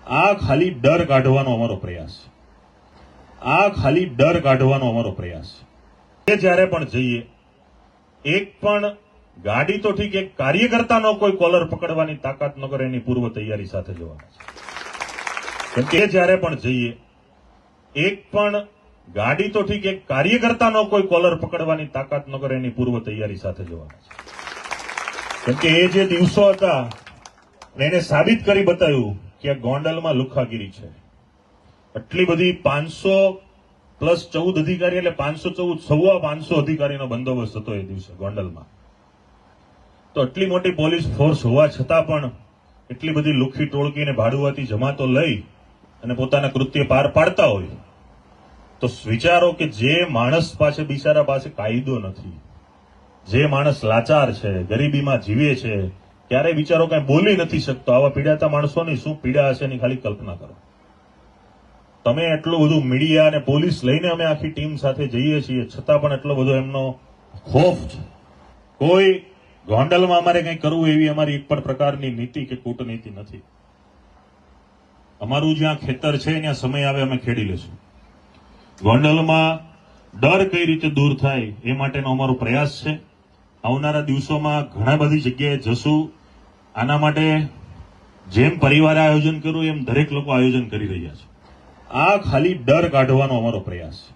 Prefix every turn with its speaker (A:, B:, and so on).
A: આ ખાલી ડર કાઢવાનો અમારો પ્રયાસ છે. આ ખાલી ડર કાઢવાનો અમારો પ્રયાસ છે. જ્યારે પણ જઈએ એક પણ ગાડી તો ઠીક, એક કાર્યકર્તાનો કોઈ કોલર પકડવાની તાકાત ન કરે એની પૂર્વ તૈયારી સાથે જવાના છે. કેમ કે જ્યારે પણ જઈએ એક પણ ગાડી તો ઠીક, એક કાર્યકર્તાનો કોઈ કોલર પકડવાની તાકાત ન કરે એની પૂર્વ તૈયારી સાથે જવાના છે. કેમ કે એ જે દિવસો હતા એને સાબિત કરી બતાવ્યું કે ગોંડલમાં લુખાગીરી છે. આટલી બધી 500+14 અધિકારી એટલે 514 500 અધિકારીનો બંદોબસ્ત હતો એ દિવસે ગોંડલમાં. તો આટલી મોટી પોલીસ ફોર્સ હોવા છતાં પણ એટલી બધી લુખ્ખી ટોળકીને ભાડુઆતી જમાતો લઈ અને પોતાના કૃત્ય પાર પાડતા હોય તો વિચારો કે જે માણસ પાસે બિચારા પાસે કાયદો નથી, જે માણસ લાચાર છે, ગરીબીમાં જીવે છે, ક્યારેય બિચારો કઈ બોલી નથી શકતો, આવા પીડાતા માણસોની શું પીડા હશે એની ખાલી કલ્પના કરો. તમે એટલું બધું મીડિયા અને પોલીસ લઈને અમે આખી ટીમ સાથે જઈએ છીએ છતાં પણ એટલો બધો એમનો ખોફ છે. કોઈ ગોંડલમાં અમારે કંઈ કરવું એવી અમારી એક પણ પ્રકારની નીતિ કે કૂટનીતિ નથી. અમારું જ્યાં ખેતર છે ત્યાં સમય આવે અમે ખેડી લેશું. ગોંડલમાં ડર કઈ રીતે દૂર થાય એ માટેનો અમારો પ્રયાસ છે. આવનારા દિવસોમાં ઘણા બધી જગ્યાએ જશું. આના માટે જેમ પરિવારે આયોજન કર્યું એમ દરેક લોકો આયોજન કરી રહ્યા છે. આ ખાલી ડર કાઢવાનો અમારો પ્રયાસ છે.